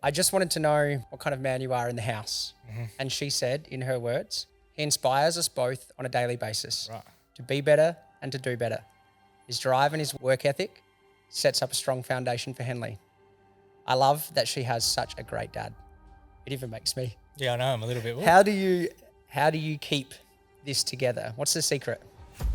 I just wanted to know what kind of man you are in the house. And she said, in her words, he inspires us both on a daily basis to be better and to do better. His drive and his work ethic sets up a strong foundation for Henley. I love that she has such a great dad. It even makes me. Yeah, I know, I'm a little bit. How do you keep this together? What's the secret?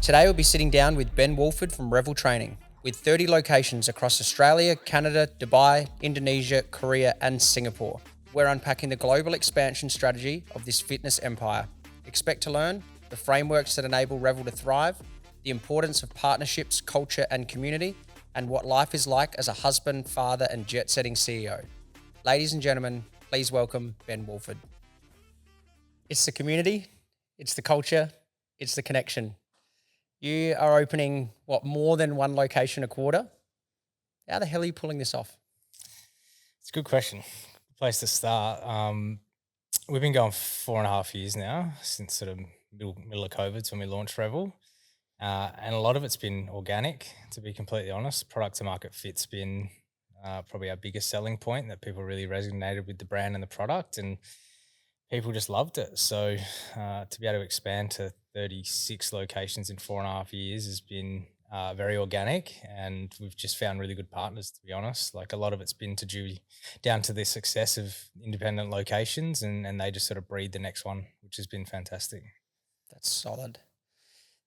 Today we'll be sitting down with Ben Woolford from REVL Training. With 30 locations across Australia, Canada, Dubai, Indonesia, Korea, and Singapore. We're unpacking the global expansion strategy of this fitness empire. Expect to learn the frameworks that enable REVL to thrive, the importance of partnerships, culture, and community, and what life is like as a husband, father, and jet-setting CEO. Ladies and gentlemen, please welcome Ben Woolford. It's the community, it's the culture, it's the connection. You are opening, more than one location a quarter? How the hell are you pulling this off? It's a good question. Good place to start. We've been going 4.5 years now, since sort of middle of COVID when we launched REVL. And a lot of it's been organic, to be completely honest. Product to market fit's been probably our biggest selling point, that people really resonated with the brand and the product, and people just loved it. So to be able to expand to 36 locations in 4.5 years has been very organic, and we've just found really good partners, to be honest. Like, a lot of it's been down to the success of independent locations, and they just sort of breed the next one, which has been fantastic. That's solid.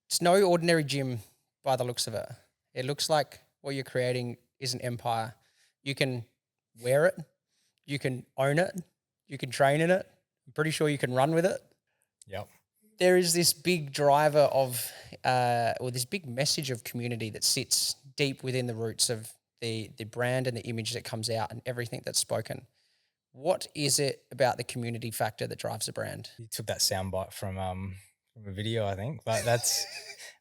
It's no ordinary gym by the looks of it. It looks like what you're creating is an empire. You can wear it, you can own it, you can train in it. I'm pretty sure you can run with it. Yep. There is this big driver of, or this big message of community that sits deep within the roots of the brand and the image that comes out and everything that's spoken. What is it about the community factor that drives the brand? You took that soundbite from a video, I think, but that's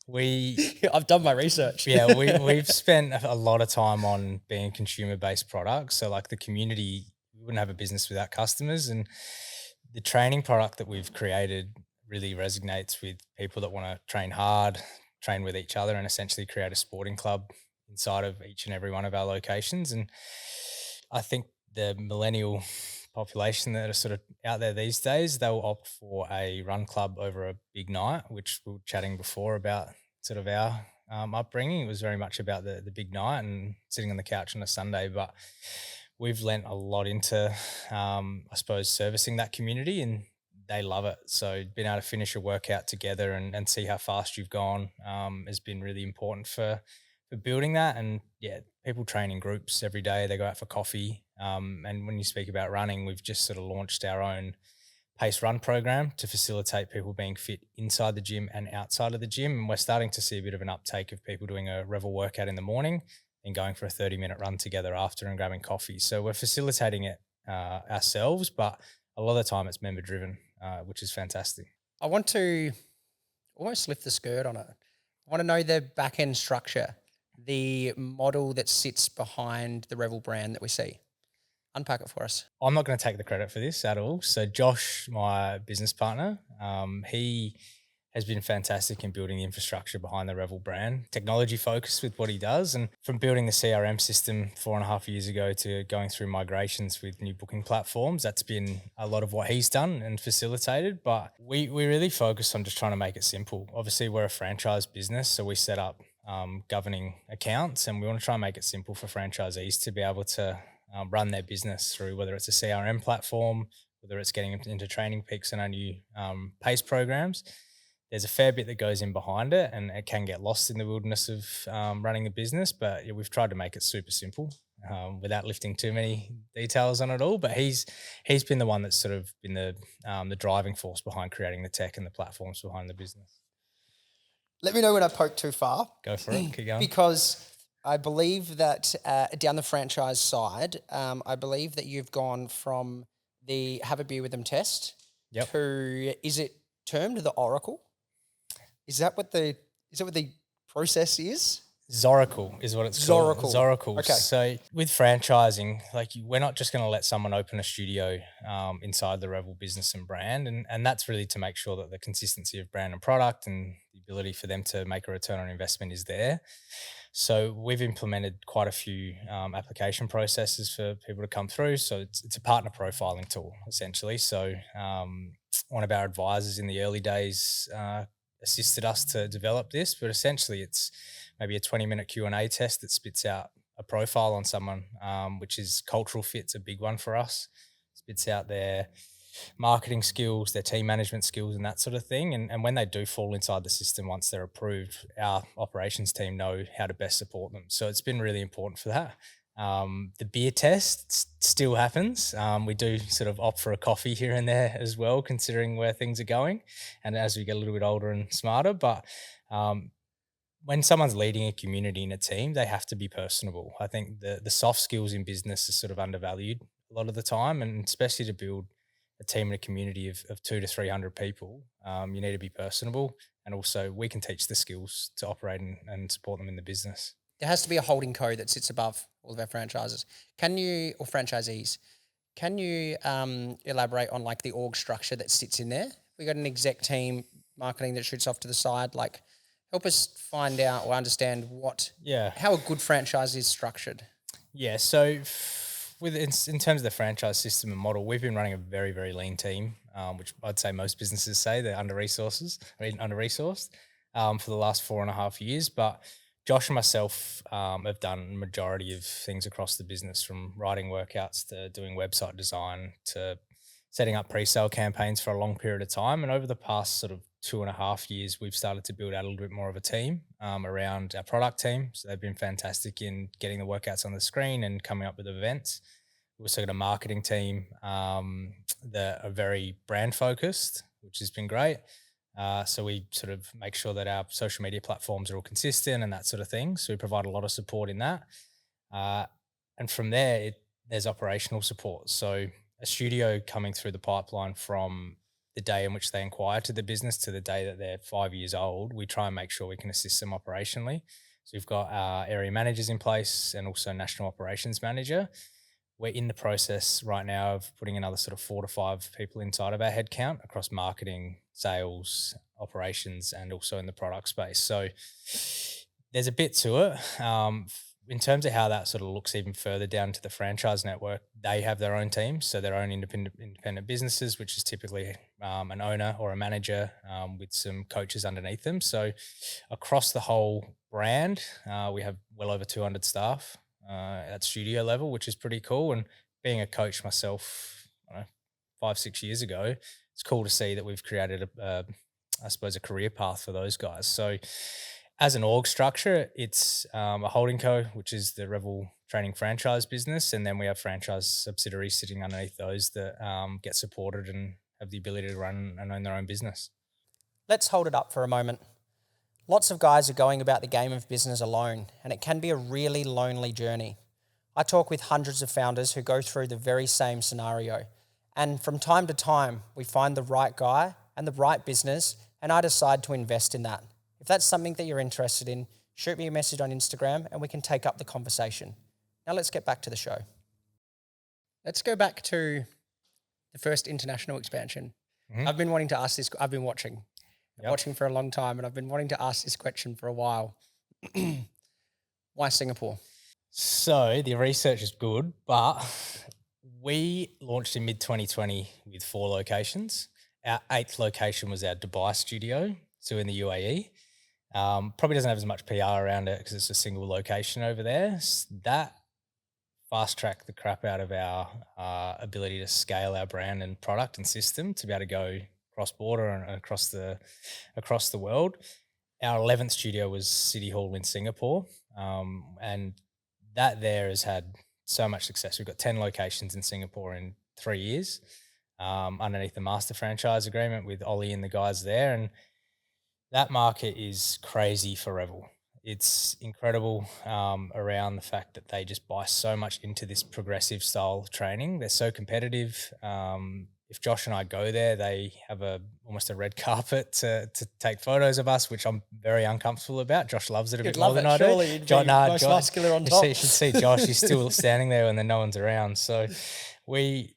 I've done my research. Yeah, we've spent a lot of time on being consumer-based products. So, like, the community, we wouldn't have a business without customers, and the training product that we've created really resonates with people that want to train hard, train with each other, and essentially create a sporting club inside of each and every one of our locations. And I think the millennial population that are sort of out there these days, they'll opt for a run club over a big night, which we were chatting before about sort of our upbringing. It was very much about the big night and sitting on the couch on a Sunday, but we've lent a lot into, I suppose, servicing that community, and they love it. So being able to finish a workout together and see how fast you've gone has been really important for building that. And yeah, people train in groups every day. They go out for coffee. And when you speak about running, we've just sort of launched our own pace run program to facilitate people being fit inside the gym and outside of the gym. And we're starting to see a bit of an uptake of people doing a REVL workout in the morning and going for a 30-minute run together after and grabbing coffee. So we're facilitating it ourselves, but a lot of the time it's member driven, which is fantastic. I want to almost lift the skirt on it. I want to know the back end structure, the model that sits behind the REVL brand that we see. Unpack it for us. I'm not going to take the credit for this at all. So Josh, my business partner, he has been fantastic in building the infrastructure behind the REVL brand, technology focused with what he does. And from building the CRM system 4.5 years ago to going through migrations with new booking platforms, that's been a lot of what he's done and facilitated. But we really focus on just trying to make it simple. Obviously, we're a franchise business, so we set up governing accounts, and we want to try and make it simple for franchisees to be able to run their business through, whether it's a CRM platform, whether it's getting into Training Peaks and our new PACE programs. There's a fair bit that goes in behind it, and it can get lost in the wilderness of running a business. But yeah, we've tried to make it super simple without lifting too many details on it all. But he's been the one that's sort of been the driving force behind creating the tech and the platforms behind the business. Let me know when I poke too far. Go for it. Keep going. Because I believe that down the franchise side, I believe that you've gone from the have a beer with them test to, is it termed the Oracle? Is that what the process is? Zoracle is what it's called. Zoracle. Okay. So with franchising, like, we're not just going to let someone open a studio inside the REVL business and brand. And that's really to make sure that the consistency of brand and product and the ability for them to make a return on investment is there. So we've implemented quite a few application processes for people to come through. So it's a partner profiling tool essentially. So one of our advisors in the early days assisted us to develop this, but essentially it's maybe a 20-minute Q&A test that spits out a profile on someone, which is cultural fit's a big one for us. Spits out their marketing skills, their team management skills, and that sort of thing. And when they do fall inside the system, once they're approved, our operations team know how to best support them. So it's been really important for that. The beer test still happens. We do sort of opt for a coffee here and there as well, considering where things are going, and as we get a little bit older and smarter. But when someone's leading a community and a team, they have to be personable. I think the soft skills in business are sort of undervalued a lot of the time, and especially to build a team and a community of 200 to 300 people, you need to be personable. And also we can teach the skills to operate and support them in the business. There has to be a holding co that sits above all of our franchises. Or franchisees, can you elaborate on like the org structure that sits in there? We got an exec team, marketing that shoots off to the side. Like, help us find out or understand how a good franchise is structured. Yeah. So in terms of the franchise system and model, we've been running a very, very lean team, which I'd say most businesses say they're under-resourced for the last 4.5 years. But Josh and myself have done a majority of things across the business, from writing workouts to doing website design to setting up pre-sale campaigns for a long period of time. And over the past sort of 2.5 years, we've started to build out a little bit more of a team around our product team. So they've been fantastic in getting the workouts on the screen and coming up with events. We've also got a marketing team that are very brand focused, which has been great. So we sort of make sure that our social media platforms are all consistent and that sort of thing. So we provide a lot of support in that. And from there, there's operational support. So a studio coming through the pipeline from the day in which they inquire to the business to the day that they're 5 years old, we try and make sure we can assist them operationally. So we've got area managers in place and also national operations manager. We're in the process right now of putting another sort of 4 to 5 people inside of our headcount across marketing, sales, operations, and also in the product space. So there's a bit to it. In terms of how that sort of looks even further down to the franchise network, they have their own teams, so their own independent businesses, which is typically an owner or a manager with some coaches underneath them. So across the whole brand, we have well over 200 staff at studio level, which is pretty cool. And being a coach myself, 5-6 years ago, it's cool to see that we've created a career path for those guys. So as an org structure, it's a holding co, which is the REVL Training franchise business. And then we have franchise subsidiaries sitting underneath those that get supported and have the ability to run and own their own business. Let's hold it up for a moment. Lots of guys are going about the game of business alone, and it can be a really lonely journey. I talk with hundreds of founders who go through the very same scenario. And from time to time, we find the right guy and the right business, and I decide to invest in that. If that's something that you're interested in, shoot me a message on Instagram and we can take up the conversation. Now let's get back to the show. Let's go back to the first international expansion. Mm-hmm. I've been wanting to ask this. I've been watching for a long time, and I've been wanting to ask this question for a while. Why Singapore? So the research is good, but we launched in mid-2020 with 4 locations. Our 8th location was our Dubai studio, so in the UAE. Probably doesn't have as much PR around it because it's a single location over there. That fast-tracked the crap out of our ability to scale our brand and product and system to be able to go cross-border and across the world. Our 11th studio was City Hall in Singapore, and that there has had so much success. We've got 10 locations in Singapore in 3 years underneath the master franchise agreement with Ollie and the guys there. And that market is crazy for REVL. It's incredible around the fact that they just buy so much into this progressive style training. They're so competitive. If Josh and I go there, they have almost a red carpet to take photos of us, which I'm very uncomfortable about. Josh loves it a bit more than I do. Most muscular on top. You should see Josh. He's still standing there when no one's around. So we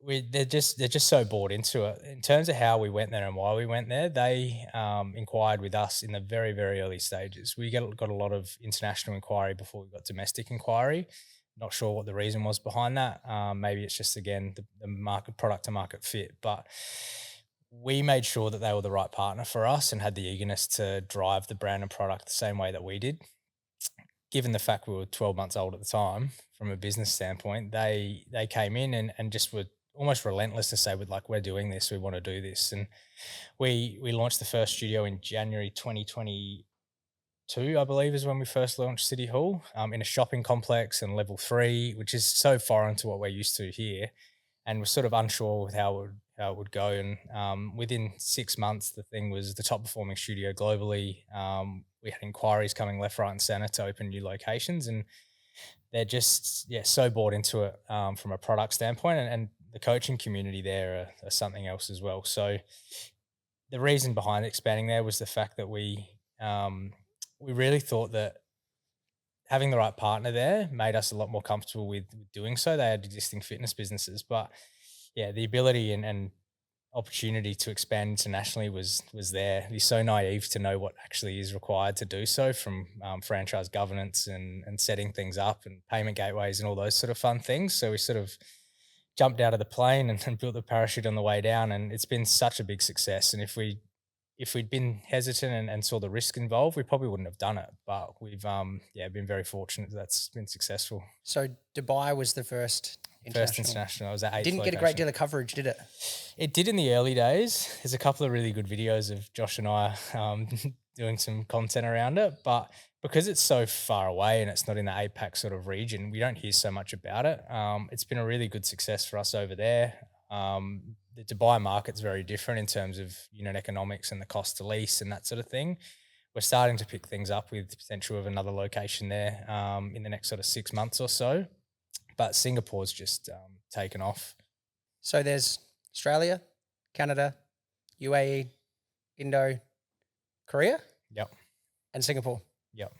they're just so bought into it. In terms of how we went there and why we went there, they inquired with us in the very, very early stages. We got a lot of international inquiry before we got domestic inquiry. Not sure what the reason was behind that. Maybe it's just again the market product to market fit, but we made sure that they were the right partner for us and had the eagerness to drive the brand and product the same way that we did. Given the fact we were 12 months old at the time, from a business standpoint, they came in and just were almost relentless to say, with like, we're doing this, we want to do this. And we launched the first studio in January 2022, I believe, is when we first launched City Hall, in a shopping complex and level 3, which is so foreign to what we're used to here, and was sort of unsure with how it would go. And within 6 months, the thing was the top performing studio globally. We had inquiries coming left, right, and center to open new locations, and they're just so bought into it from a product standpoint, and the coaching community there are something else as well. So the reason behind expanding there was the fact that we really thought that having the right partner there made us a lot more comfortable with doing so. They had existing fitness businesses, but yeah, the ability and opportunity to expand internationally was there. You're so naive to know what actually is required to do so, from franchise governance and setting things up and payment gateways and all those sort of fun things. So we sort of jumped out of the plane and built the parachute on the way down, and it's been such a big success. And if we'd been hesitant and saw the risk involved, we probably wouldn't have done it. But we've been very fortunate that's been successful. So Dubai was the first First international. international. I was at 8th Didn't get a great deal of coverage, did it? It did in the early days. There's a couple of really good videos of Josh and I doing some content around it, but because it's so far away and it's not in the APAC sort of region, we don't hear so much about it. It's been a really good success for us over there. The Dubai market's very different in terms of unit economics and the cost to lease and that sort of thing. We're starting to pick things up with the potential of another location there in the next sort of 6 months or so. But Singapore's just taken off. So there's Australia, Canada, UAE, Indo, Korea, Yep. and Singapore. Yep.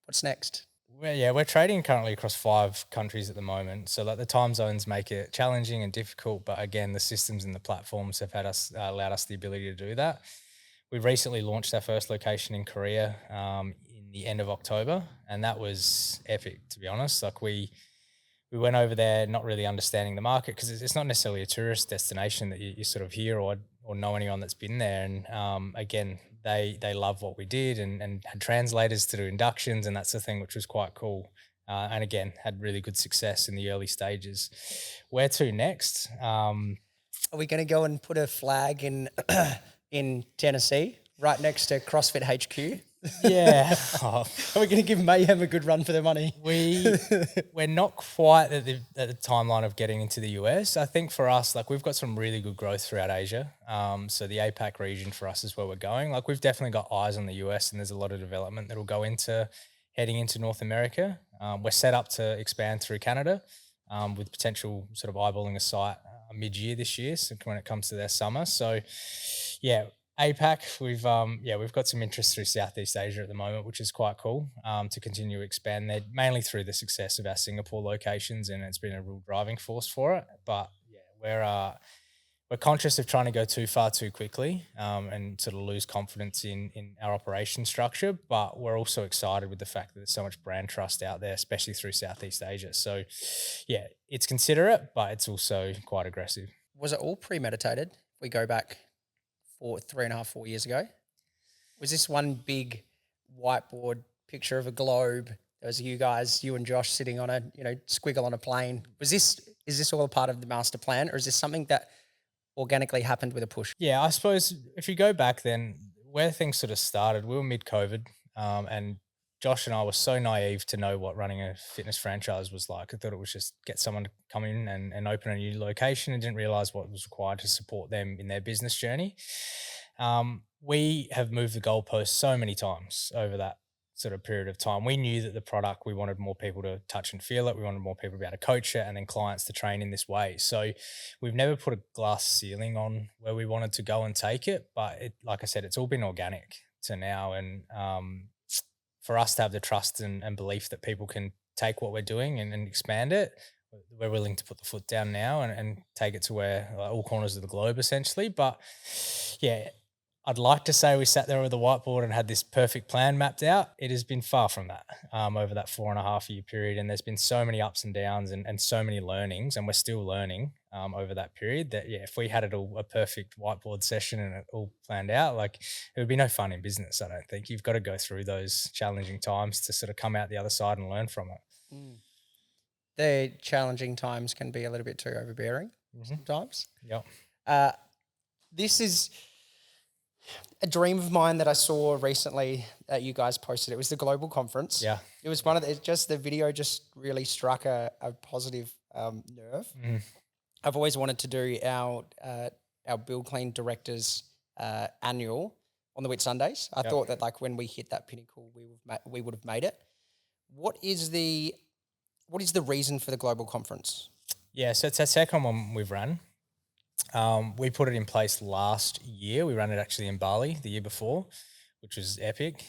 What's next? We're trading currently across 5 countries at the moment. So like the time zones make it challenging and difficult, but again, the systems and the platforms have allowed us the ability to do that. We recently launched our first location in Korea in the end of October, and that was epic, to be honest. Like we went over there not really understanding the market, because it's not necessarily a tourist destination that you sort of hear or know anyone that's been there. And again, they love what we did and had translators to do inductions and that's the thing, which was quite cool. And again, had really good success in the early stages. Where to next? Are we going to go and put a flag in Tennessee right next to CrossFit HQ? Yeah. Are we going to give Mayhem a good run for their money? We're not quite at the timeline of getting into the US. I think for us, like we've got some really good growth throughout Asia. So the APAC region for us is where we're going. Like we've definitely got eyes on the US, and there's a lot of development that will go into heading into North America. We're set up to expand through Canada with potential sort of eyeballing a site mid-year this year, so when it comes to their summer. So yeah, APAC, we've got some interest through Southeast Asia at the moment, which is quite cool to continue to expand there, mainly through the success of our Singapore locations, and it's been a real driving force for it. But yeah, we're conscious of trying to go too far too quickly and sort of lose confidence in our operation structure. But we're also excited with the fact that there's so much brand trust out there, especially through Southeast Asia. So yeah, it's considerate, but it's also quite aggressive. Was it all premeditated? If we go back 3.5, 4 years ago, was this one big whiteboard picture of a globe? There was you and Josh sitting on a squiggle on a plane. Is this all a part of the master plan, or is this something that organically happened with a push? Yeah, I suppose if you go back then, where things sort of started, we were mid-COVID, and Josh and I were so naive to know what running a fitness franchise was like. I thought it was just get someone to come in and open a new location, and didn't realize what was required to support them in their business journey. We have moved the goalposts so many times over that sort of period of time. We knew that the product, we wanted more people to touch and feel it. We wanted more people to be able to coach it, and then clients to train in this way. So we've never put a glass ceiling on where we wanted to go and take it. But like I said, it's all been organic to now. And for us to have the trust and belief that people can take what we're doing and expand it, we're willing to put the foot down now and take it to where all corners of the globe essentially. But yeah, I'd like to say we sat there with a whiteboard and had this perfect plan mapped out. It has been far from that over that 4.5 year period. And there's been so many ups and downs and so many learnings, and we're still learning over that period that, yeah, if we had it all a perfect whiteboard session and it all planned out, like it would be no fun in business. I don't think you've got to go through those challenging times to sort of come out the other side and learn from it. Mm. The challenging times can be a little bit too overbearing sometimes. Yep. This is a dream of mine that I saw recently that you guys posted. It was the global conference. Yeah. It was the video just really struck a positive nerve. I've always wanted to do our Build Clean Directors annual on the Whitsundays. I thought that like when we hit that pinnacle, we would have made it. What is the reason for the global conference? Yeah, so it's our second one we've run. We put it in place last year. We ran it actually in Bali the year before, which was epic.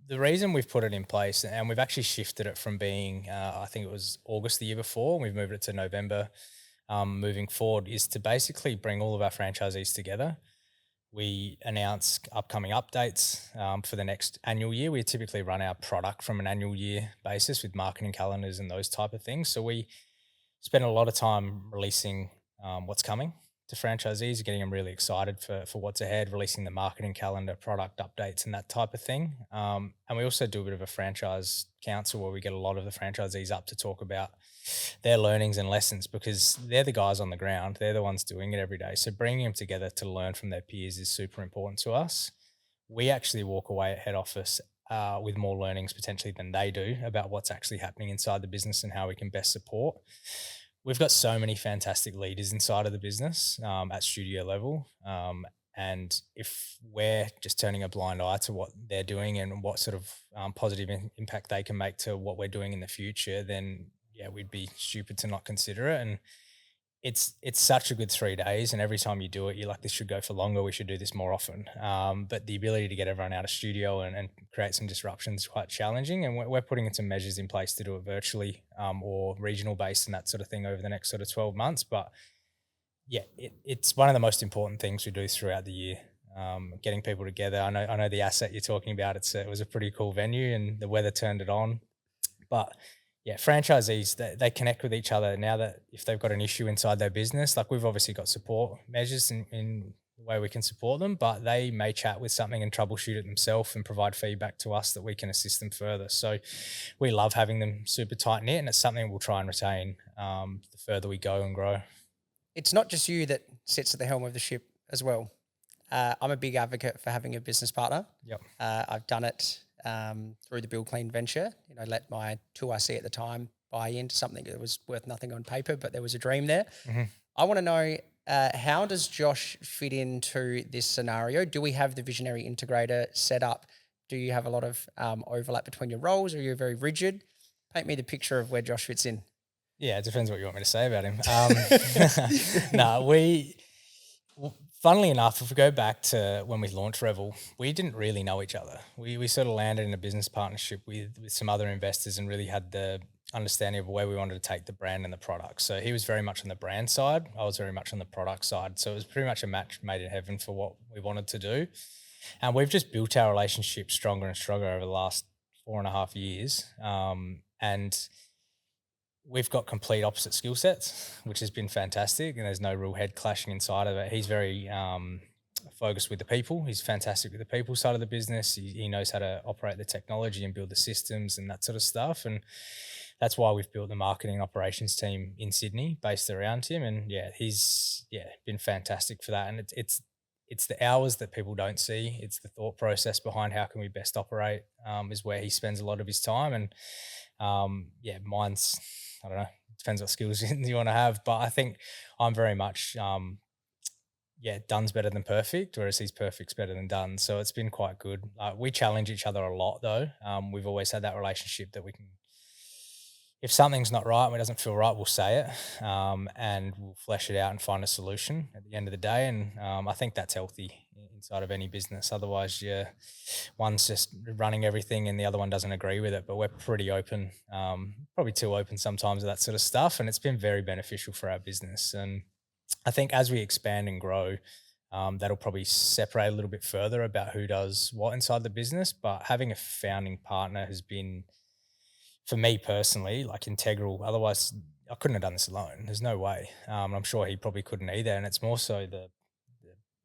The reason we've put it in place, and we've actually shifted it from being, I think it was August the year before, and we've moved it to November moving forward, is to basically bring all of our franchisees together. We announce upcoming updates for the next annual year. We typically run our product from an annual year basis with marketing calendars and those type of things. So we spend a lot of time releasing what's coming to franchisees, getting them really excited for what's ahead, releasing the marketing calendar, product updates and that type of thing. And we also do a bit of a franchise council where we get a lot of the franchisees up to talk about their learnings and lessons, because they're the guys on the ground. They're the ones doing it every day. So bringing them together to learn from their peers is super important to us. We actually walk away at head office with more learnings potentially than they do about what's actually happening inside the business and how we can best support. We've got so many fantastic leaders inside of the business at studio level. And if we're just turning a blind eye to what they're doing and what sort of positive impact they can make to what we're doing in the future, then yeah, we'd be stupid to not consider it. And it's such a good 3 days, and every time you do it, you're like, this should go for longer. We should do this more often. But the ability to get everyone out of studio and create some disruption is quite challenging. And we're putting some measures in place to do it virtually or regional based and that sort of thing over the next sort of 12 months. But yeah, it's one of the most important things we do throughout the year. Getting people together. I know the asset you're talking about. It was a pretty cool venue, and the weather turned it on. But yeah, franchisees, they connect with each other now that if they've got an issue inside their business, like we've obviously got support measures in the way we can support them, but they may chat with something and troubleshoot it themselves and provide feedback to us that we can assist them further. So we love having them super tight knit, and it's something we'll try and retain the further we go and grow. It's not just you that sits at the helm of the ship as well. I'm a big advocate for having a business partner. Yep. I've done it through the Build Clean venture. Let my 2IC at the time buy into something that was worth nothing on paper, but there was a dream there. Mm-hmm. I want to know, how does Josh fit into this scenario? Do we have the visionary integrator set up? Do you have a lot of overlap between your roles, or are you very rigid? Paint me the picture of where Josh fits in. Yeah, it depends what you want me to say about him. Funnily enough, if we go back to when we launched REVL, we didn't really know each other. We sort of landed in a business partnership with some other investors and really had the understanding of where we wanted to take the brand and the product. So he was very much on the brand side. I was very much on the product side. So it was pretty much a match made in heaven for what we wanted to do. And we've just built our relationship stronger and stronger over the last 4.5 years. And we've got complete opposite skill sets, which has been fantastic, and there's no real head clashing inside of it. He's very focused with the people. He's fantastic with the people side of the business. He knows how to operate the technology and build the systems and that sort of stuff. And that's why we've built the marketing and operations team in Sydney based around him. And yeah, he's been fantastic for that. And it's the hours that people don't see. It's the thought process behind how can we best operate is where he spends a lot of his time. And mine's, I don't know, depends what skills you want to have, but I think I'm very much, done's better than perfect, whereas he's perfect's better than done. So it's been quite good. We challenge each other a lot though. We've always had that relationship that we can, if something's not right and it doesn't feel right, we'll say it and we'll flesh it out and find a solution at the end of the day. And I think that's healthy inside of any business. Otherwise, yeah, one's just running everything and the other one doesn't agree with it. But we're pretty open, probably too open sometimes with that sort of stuff, and it's been very beneficial for our business. And I think as we expand and grow, that'll probably separate a little bit further about who does what inside the business. But having a founding partner has been, for me personally, like integral. Otherwise, I couldn't have done this alone. There's no way. I'm sure he probably couldn't either. And it's more so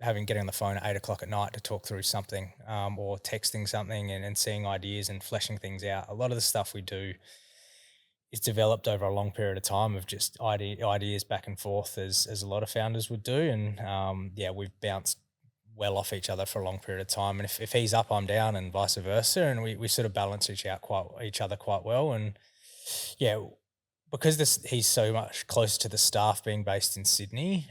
having getting on the phone at 8 o'clock at night to talk through something, or texting something and seeing ideas and fleshing things out. A lot of the stuff we do is developed over a long period of time of just ideas back and forth, as a lot of founders would do. And yeah, we've bounced well off each other for a long period of time. And if he's up, I'm down, and vice versa. And we sort of balance each other quite well. And yeah, because he's so much closer to the staff being based in Sydney.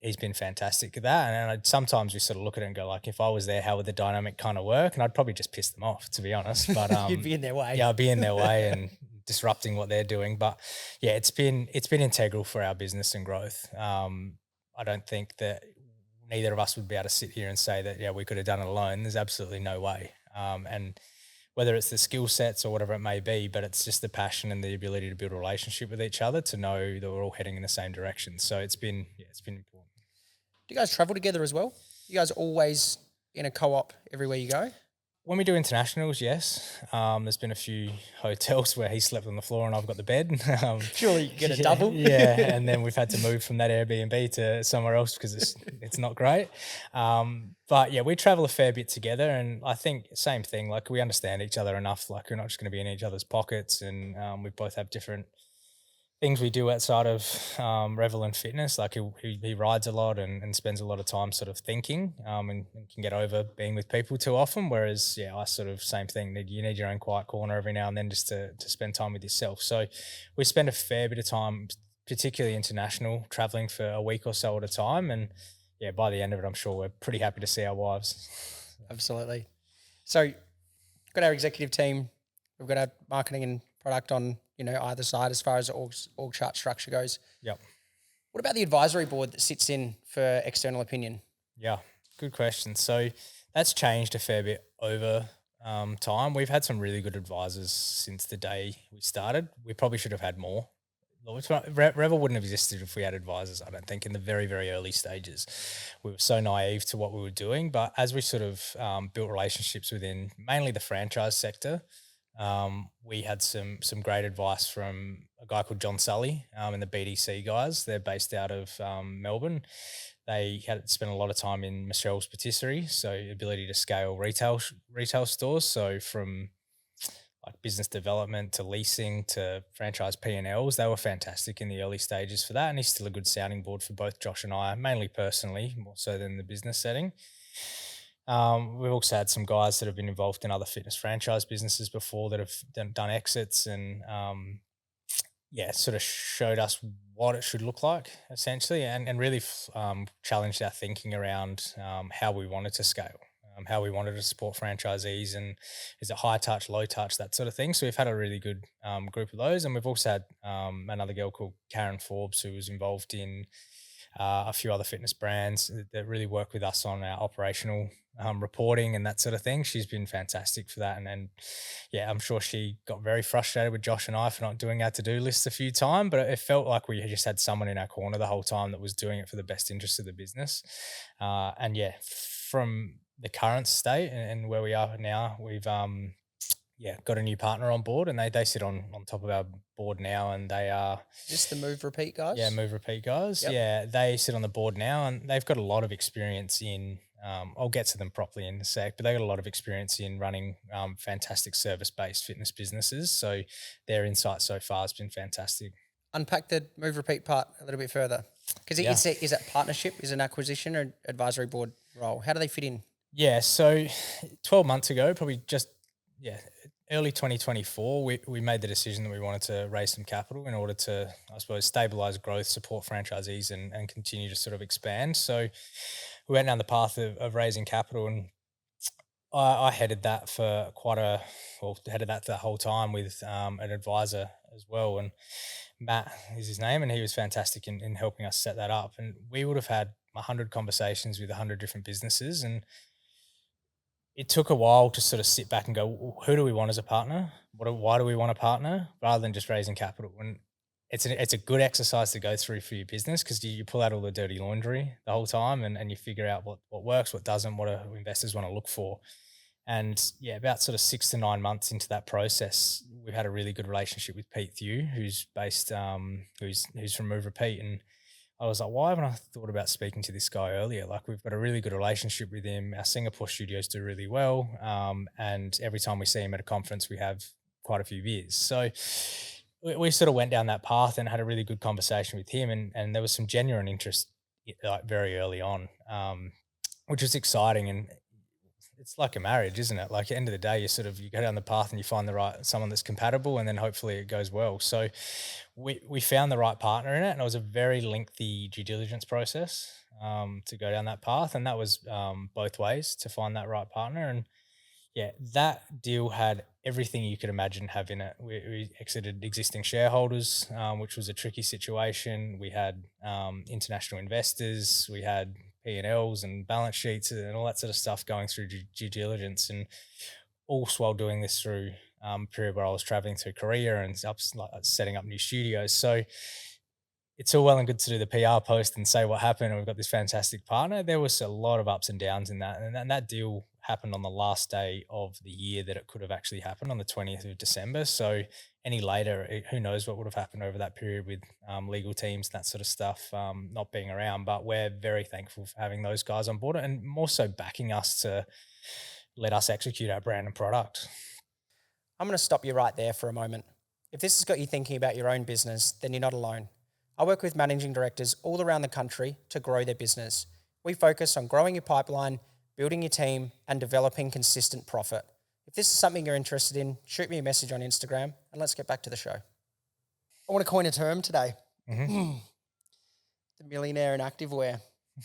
He's been fantastic at that. And sometimes we sort of look at it and go, like, if I was there, how would the dynamic kind of work? And I'd probably just piss them off, to be honest. But You'd be in their way. yeah, I'd be in their way and disrupting what they're doing. But yeah, it's been integral for our business and growth. I don't think that neither of us would be able to sit here and say that, yeah, we could have done it alone. There's absolutely no way. And whether it's the skill sets or whatever it may be, but it's just the passion and the ability to build a relationship with each other, to know that we're all heading in the same direction. So it's been important. Do you guys travel together as well? You guys always in a co-op everywhere you go? When we do internationals, yes. There's been a few hotels where he slept on the floor and I've got the bed. Surely you get a double. Yeah, and then we've had to move from that Airbnb to somewhere else because it's not great. But yeah, we travel a fair bit together, and I think same thing. Like, we understand each other enough. Like, we're not just going to be in each other's pockets, and we both have different things we do outside of REVL and fitness. Like, he rides a lot and spends a lot of time sort of thinking, and can get over being with people too often. Whereas, yeah, I sort of same thing. You need your own quiet corner every now and then just to spend time with yourself. So we spend a fair bit of time, particularly international, traveling for a week or so at a time. And yeah, by the end of it, I'm sure we're pretty happy to see our wives. Absolutely. So we've got our executive team. We've got our marketing and product on, either side as far as the org chart structure goes. Yep. What about the advisory board that sits in for external opinion? Yeah, good question. So that's changed a fair bit over time. We've had some really good advisors since the day we started. We probably should have had more. REVL wouldn't have existed if we had advisors, I don't think, in the very, very early stages. We were so naive to what we were doing. But as we sort of built relationships within mainly the franchise sector, we had some great advice from a guy called John Sully and the BDC guys. They're based out of Melbourne. They had spent a lot of time in Michelle's patisserie, so ability to scale retail stores. So from like business development to leasing to franchise P&Ls, they were fantastic in the early stages for that. And he's still a good sounding board for both Josh and I, mainly personally, more so than the business setting. We've also had some guys that have been involved in other fitness franchise businesses before that have done exits, and sort of showed us what it should look like essentially, and really challenged our thinking around how we wanted to scale, how we wanted to support franchisees, and is it high touch, low touch, that sort of thing. So we've had a really good group of those, and we've also had another girl called Karen Forbes, who was involved in a few other fitness brands that really work with us on our operational reporting and that sort of thing. She's been fantastic for that. And yeah, I'm sure she got very frustrated with Josh and I for not doing our to-do list a few times, but it felt like we just had someone in our corner the whole time that was doing it for the best interest of the business. And yeah, from the current state and where we are now, we've got a new partner on board, and they sit on top of our board now, and they are just the Move Repeat guys. Yeah, Move Repeat guys. Yep. Yeah, they sit on the board now, and they've got a lot of experience in. I'll get to them properly in a sec, but they've got a lot of experience in running fantastic service-based fitness businesses. So their insight so far has been fantastic. Unpack the Move Repeat part a little bit further, because is that partnership, is an acquisition or advisory board role? How do they fit in? Yeah, so 12 months ago, probably early 2024, we made the decision that we wanted to raise some capital in order to, I suppose, stabilize growth, support franchisees, and continue to sort of expand. So we went down the path of raising capital, and I headed that headed that the whole time with an advisor as well. And Matt is his name, and he was fantastic in helping us set that up. And we would have had 100 conversations with 100 different businesses, and it took a while to sort of sit back and go, who do we want as a partner? Why do we want a partner, rather than just raising capital? And it's a good exercise to go through for your business, because you pull out all the dirty laundry the whole time, and you figure out what works, what doesn't, what do investors want to look for. And yeah, about sort of 6 to 9 months into that process, we've had a really good relationship with Pete Thew, who's based, who's from Move Repeat. And I was like, why haven't I thought about speaking to this guy earlier? Like, we've got a really good relationship with him. Our Singapore studios do really well. And every time we see him at a conference, we have quite a few beers. So we sort of went down that path and had a really good conversation with him. And there was some genuine interest like very early on, which was exciting. And it's like a marriage, isn't it? Like, at the end of the day, you go down the path and you find someone that's compatible, and then hopefully it goes well. So we found the right partner in it, and it was a very lengthy due diligence process to go down that path. And that was both ways to find that right partner. And yeah, that deal had everything you could imagine having it. We exited existing shareholders, which was a tricky situation. We had international investors. We had P&Ls and balance sheets and all that sort of stuff going through due diligence, and also while doing this through a period where I was traveling through Korea and setting up new studios. So it's all well and good to do the PR post and say what happened, and we've got this fantastic partner. There was a lot of ups and downs in that. And that deal happened on the last day of the year that it could have actually happened, on the 20th of December. So any later, who knows what would have happened over that period with legal teams and that sort of stuff not being around. But we're very thankful for having those guys on board, and more so backing us to let us execute our brand and product. I'm going to stop you right there for a moment. If this has got you thinking about your own business, then you're not alone. I work with managing directors all around the country to grow their business. We focus on growing your pipeline, building your team, and developing consistent profit. If this is something you're interested in, shoot me a message on Instagram, and let's get back to the show. I want to coin a term today. Mm-hmm. The millionaire in activewear.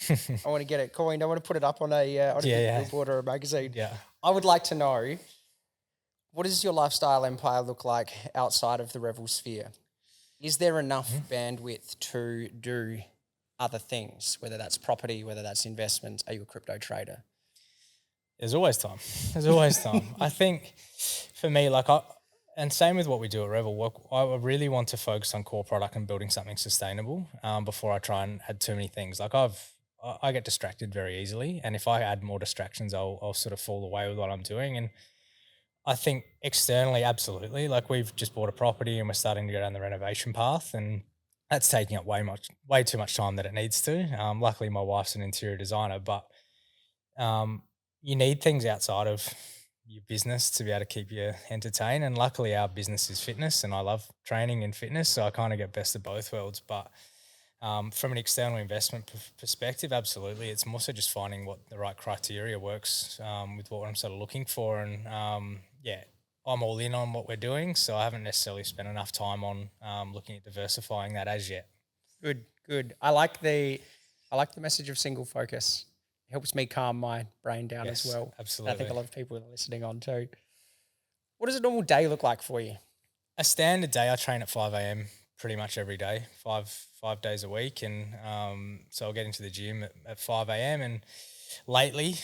I want to get it coined. I want to put it up on a billboard or a magazine. Yeah. I would like to know, what does your lifestyle empire look like outside of the REVL sphere? Is there enough bandwidth to do other things, whether that's property, whether that's investments? Are you a crypto trader? There's always time. There's always time. I think for me, and same with what we do at REVL, I really want to focus on core product and building something sustainable before I try and add too many things. Like, I get distracted very easily, and if I add more distractions, I'll sort of fall away with what I'm doing. And I think externally, absolutely. Like, we've just bought a property and we're starting to go down the renovation path, and that's taking up way too much time that it needs to. Luckily, my wife's an interior designer, but you need things outside of your business to be able to keep you entertained. And luckily, our business is fitness, and I love training and fitness, so I kind of get best of both worlds. But from an external investment perspective, absolutely, it's more so just finding what the right criteria works with what I'm sort of looking for. And I'm all in on what we're doing, so I haven't necessarily spent enough time on looking at diversifying that as yet. Good. I like the message of single focus. It helps me calm my brain down as well. Absolutely. And I think a lot of people are listening on too. What does a normal day look like for you? A standard day, I train at 5 a.m. pretty much every day, five days a week. And so I'll get into the gym at 5 a.m. And lately,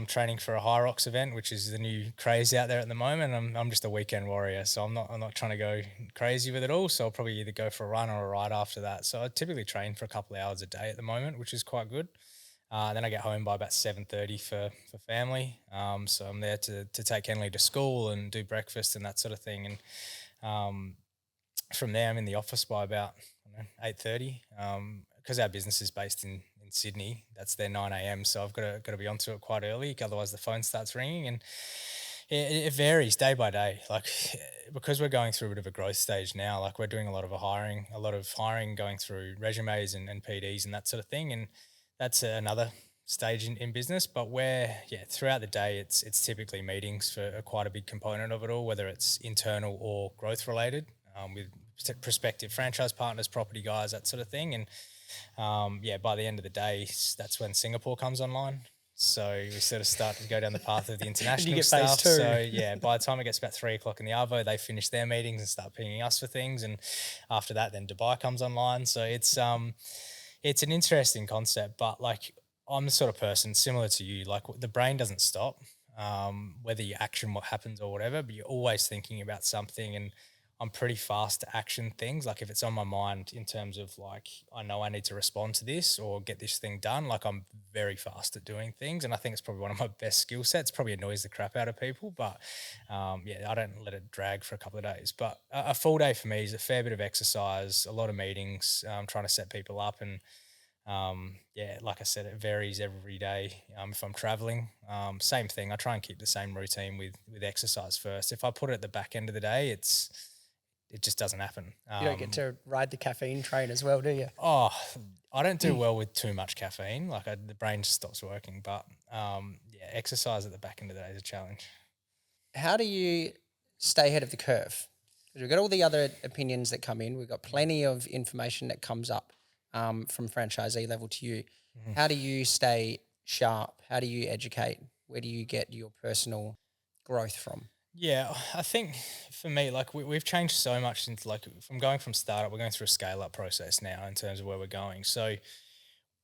training for a High Rocks event, which is the new craze out there at the moment. I'm just a weekend warrior, so I'm not trying to go crazy with it all. So I'll probably either go for a run or a ride after that. So I typically train for a couple of hours a day at the moment, which is quite good. Then I get home by about 7:30 for family. So I'm there to take Henley to school and do breakfast and that sort of thing. And from there, I'm in the office by about 8:30. Because our business is based in Sydney, that's their 9 a.m. So I've got to be onto it quite early, otherwise the phone starts ringing. And it varies day by day. Like, because we're going through a bit of a growth stage now, like, we're doing a lot of hiring, going through resumes and PDs and that sort of thing. And that's another stage in business. But throughout the day, it's typically meetings for quite a big component of it all, whether it's internal or growth related, with prospective franchise partners, property guys, that sort of thing. And by the end of the day, that's when Singapore comes online. So we sort of start to go down the path of the international stuff. So by the time it gets about 3 o'clock in the Arvo, they finish their meetings and start pinging us for things. And after that, then Dubai comes online. So it's It's an interesting concept, but like I'm the sort of person similar to you. Like the brain doesn't stop, whether you action what happens or whatever, but you're always thinking about something. And I'm pretty fast to action things. Like if it's on my mind in terms of like I know I need to respond to this or get this thing done, like I'm very fast at doing things. And I think it's probably one of my best skill sets. Probably annoys the crap out of people, but yeah, I don't let it drag for a couple of days. But a full day for me is a fair bit of exercise, a lot of meetings, trying to set people up and yeah, like I said, it varies every day. If I'm traveling, same thing. I try and keep the same routine with exercise first. If I put it at the back end of the day, it just doesn't happen. You don't get to ride the caffeine train as well, do you? Oh, I don't do well with too much caffeine. Like the brain just stops working. But yeah, exercise at the back end of the day is a challenge. How do you stay ahead of the curve? Because we've got all the other opinions that come in. We've got plenty of information that comes up from franchisee level to you. Mhm. How do you stay sharp? How do you educate? Where do you get your personal growth from? Yeah, I think for me, like we've changed so much since like from going from startup, we're going through a scale up process now in terms of where we're going. So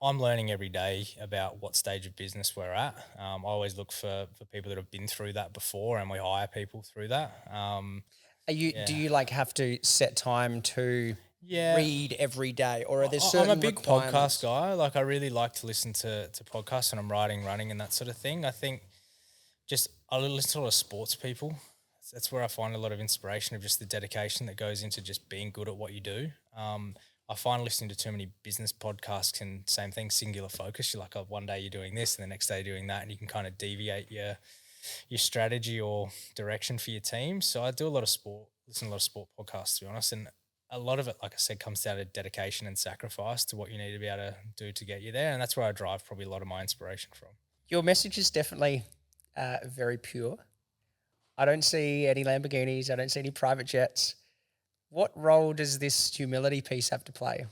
I'm learning every day about what stage of business we're at. I always look for people that have been through that before, and we hire people through that. Do Yeah, you like have to set time to yeah. read every day, or are there I'm a certain big podcast requirements? guy. Like I really like to listen to podcasts when I'm riding, running, and that sort of thing. I think just I listen to a lot of sports people. That's where I find a lot of inspiration of just the dedication that goes into just being good at what you do. I find listening to too many business podcasts can same thing, singular focus. You're like, oh, one day you're doing this, and the next day you're doing that, and you can kind of deviate your strategy or direction for your team. So I do a lot of sport, listen to a lot of sport podcasts to be honest, and a lot of it, like I said, comes down to dedication and sacrifice to what you need to be able to do to get you there, and that's where I drive probably a lot of my inspiration from. Your message is definitely very pure. I don't see any Lamborghinis. I don't see any private jets. What role does this humility piece have to play?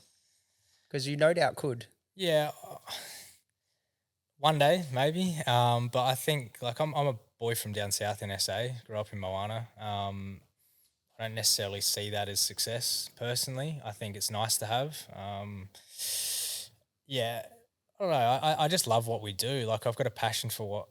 Because you no doubt could. Yeah, one day maybe, but I think like I'm a boy from down south in SA, grew up in Moana. I don't necessarily see that as success personally. I think it's nice to have. Yeah, I don't know. I just love what we do. Like I've got a passion for what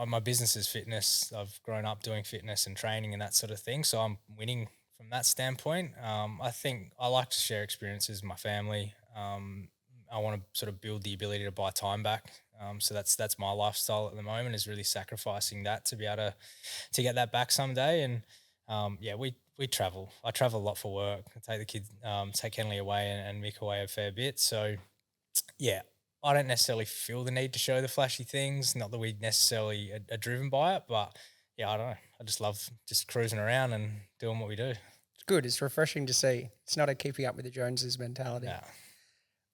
my business is fitness. I've grown up doing fitness and training and that sort of thing. So I'm winning from that standpoint. I think I like to share experiences with my family. I want to sort of build the ability to buy time back. So that's my lifestyle at the moment is really sacrificing that to be able to get that back someday. And yeah, we travel. I travel a lot for work. I take the kids, take Henley away and Mick away a fair bit. So yeah, I don't necessarily feel the need to show the flashy things. Not that we necessarily are driven by it, but yeah, I don't know. I just love just cruising around and doing what we do. It's good. It's refreshing to see. It's not a keeping up with the Joneses mentality. Yeah,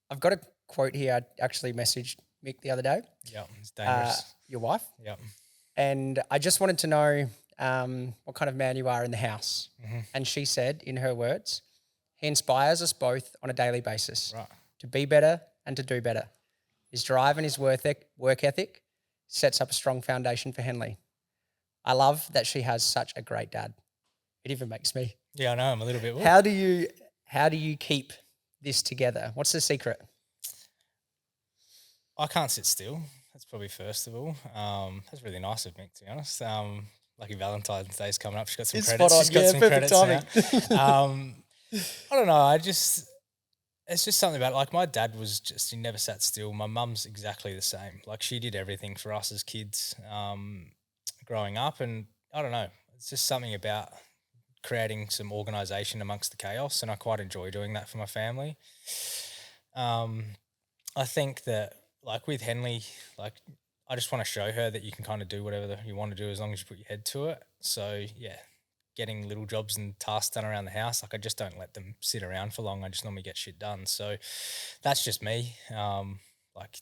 I've got a quote here. I actually messaged Mick the other day, yeah, it's dangerous. your wife, Yeah, and I just wanted to know what kind of man you are in the house. And she said, in her words, he inspires us both on a daily basis right. to be better and to do better. His drive and his work ethic sets up a strong foundation for Henley. I love that she has such a great dad. It even makes me. Yeah, I know. I'm a little bit. How do you keep this together? What's the secret? I can't sit still. That's probably first of all. That's really nice of Mick, to be honest. Lucky Valentine's Day's coming up. She's got some It's credits. spot on. She's got Yeah, some perfect credits timing. now. I don't know. It's just something about it. Like my dad was just, he never sat still. My mum's exactly the same. Like she did everything for us as kids growing up. And I don't know. It's just something about creating some organization amongst the chaos. And I quite enjoy doing that for my family. I think that like with Henley, like I just want to show her that you can kind of do whatever you want to do as long as you put your head to it. So yeah, getting little jobs and tasks done around the house, like I just don't let them sit around for long. I just normally get shit done. So that's just me. Like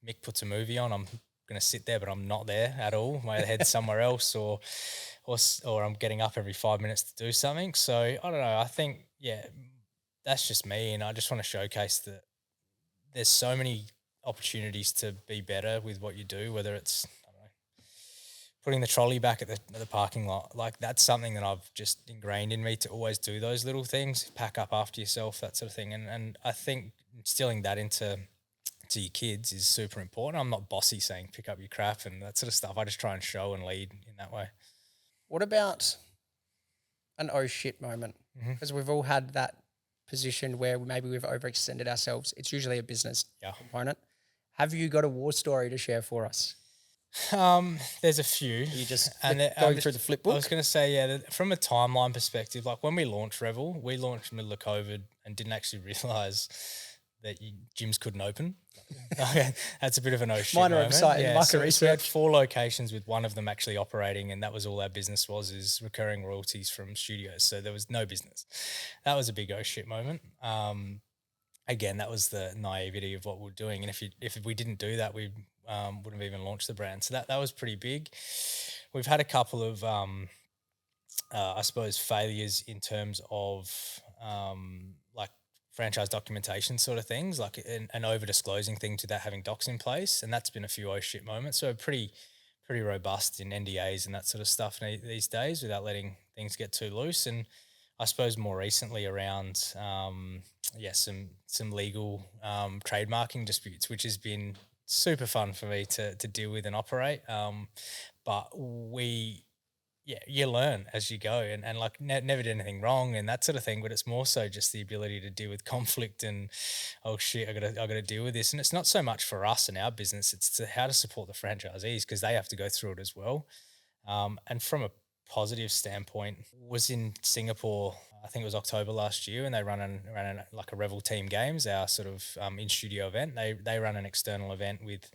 Mick puts a movie on, I'm gonna sit there, but I'm not there at all. My head's somewhere else, or I'm getting up every 5 minutes to do something. So I don't know. I think yeah, that's just me, and I just want to showcase that there's so many opportunities to be better with what you do, whether it's I don't know, putting the trolley back at the parking lot. Like that's something that I've just ingrained in me to always do those little things, pack up after yourself, that sort of thing. And I think instilling that into to your kids is super important. I'm not bossy saying pick up your crap and that sort of stuff. I just try and show and lead in that way. What about an oh shit moment? Mhm. Because we've all had that position where maybe we've overextended ourselves. It's usually a business Yeah. component. Have you got a war story to share for us? There's a few. Are you just I'm through the flip I book? was going to say, yeah, from a timeline perspective, like when we launched REVL, we launched in the middle of COVID and didn't actually realize that gyms couldn't open. Okay, that's a bit of an oh shit Minor moment. oversight in Yeah, market so we had research. 4 locations with one of them actually operating, and that was all our business was, is recurring royalties from studios. So there was no business. That was a big oh shit moment. Again, that was the naivety of what we were doing, and if we didn't do that, we wouldn't have even launched the brand. So that was pretty big. We've had a couple of I suppose failures in terms of like franchise documentation sort of things, like an over disclosing thing to that having docs in place, and that's been a few oh shit moments. So pretty robust in NDAs and that sort of stuff these days without letting things get too loose. And I suppose more recently around some legal trademarking disputes, which has been super fun for me to deal with and operate. But you learn as you go, and like never did anything wrong and that sort of thing, but it's more so just the ability to deal with conflict and, oh shit, I gotta deal with this. And it's not so much for us in our business, it's how to support the franchisees because they have to go through it as well. And from a positive standpoint, was in Singapore, I think it was October last year, and they ran like a REVL Team Games, our sort of in studio event. They run an external event with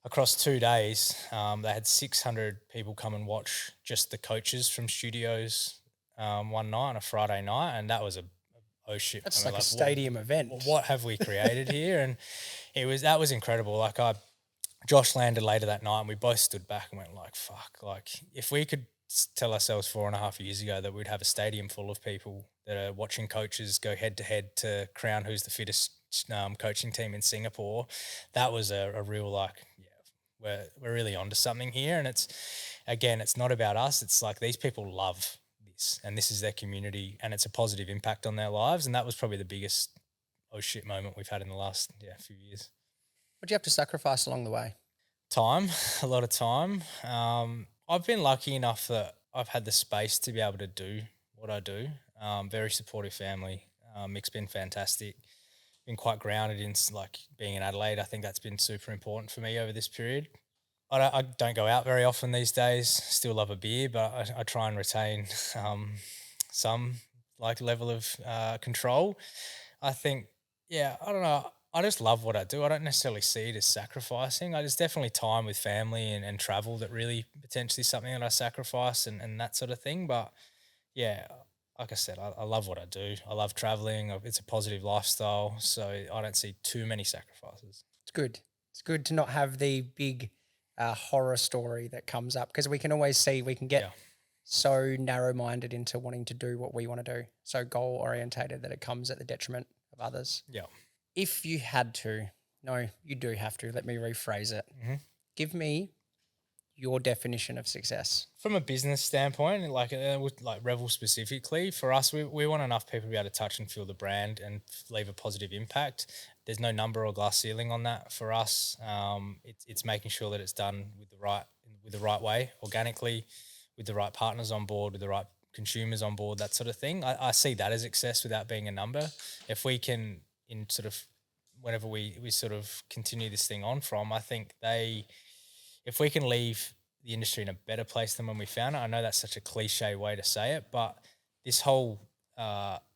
across 2 days. They had 600 people come and watch just the coaches from studios one night on a Friday night, and that was a oh shit! That's like a stadium event. What have we created here? And that was incredible. Like Josh landed later that night and we both stood back and went like, fuck, like if we could tell ourselves 4.5 years ago that we'd have a stadium full of people that are watching coaches go head to head to crown who's the fittest coaching team in Singapore, that was a real like, yeah, we're really onto something here. And it's not about us. It's like these people love this and this is their community and it's a positive impact on their lives. And that was probably the biggest oh shit moment we've had in the last few years. What do you have to sacrifice along the way? Time, a lot of time. I've been lucky enough that I've had the space to be able to do what I do. Very supportive family. Mick's been fantastic. Been quite grounded in like being in Adelaide. I think that's been super important for me over this period. I don't go out very often these days. Still love a beer, but I try and retain some like level of control. I think, I don't know. I just love what I do. I don't necessarily see it as sacrificing. There's definitely time with family and travel that really potentially something that I sacrifice and that sort of thing. But yeah, like I said, I love what I do. I love traveling. It's a positive lifestyle. So I don't see too many sacrifices. It's good. It's good to not have the big horror story that comes up because we can always see we can get so narrow-minded into wanting to do what we want to do, so goal-orientated that it comes at the detriment of others. Yeah. If you had to, no, you do have to, let me rephrase it. Mm-hmm. Give me your definition of success. From a business standpoint, like with like REVL specifically, for us, we want enough people to be able to touch and feel the brand and leave a positive impact. There's no number or glass ceiling on that for us. It's making sure that it's done with the right way, organically, with the right partners on board, with the right consumers on board, that sort of thing. I see that as success without being a number. If we can, in sort of whenever we sort of continue this thing on from, I think if we can leave the industry in a better place than when we found it, I know that's such a cliche way to say it, but this whole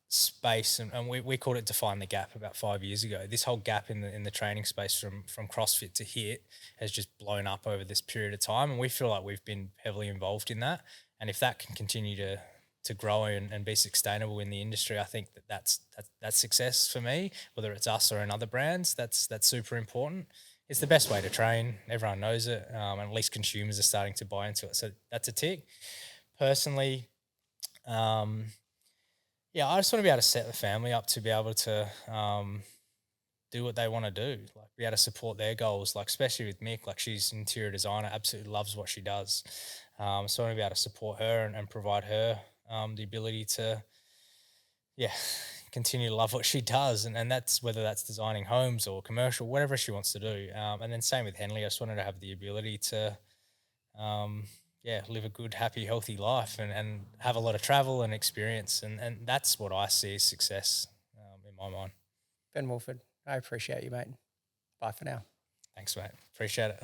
space, and we called it Define the Gap about 5 years ago. This whole gap in the training space from CrossFit to HIIT has just blown up over this period of time, and we feel like we've been heavily involved in that. And if that can continue to grow and be sustainable in the industry, I think that's success for me. Whether it's us or in other brands, that's super important. It's the best way to train. Everyone knows it, and at least consumers are starting to buy into it. So that's a tick. Personally, I just want to be able to set the family up to be able to do what they want to do, like be able to support their goals, like especially with Mick, like she's an interior designer, absolutely loves what she does. So I want to be able to support her and provide her the ability to, continue to love what she does. And that's whether that's designing homes or commercial, whatever she wants to do. And then same with Henley. I just wanted to have the ability to, live a good, happy, healthy life and have a lot of travel and experience. And that's what I see as success in my mind. Ben Woolford, I appreciate you, mate. Bye for now. Thanks, mate. Appreciate it.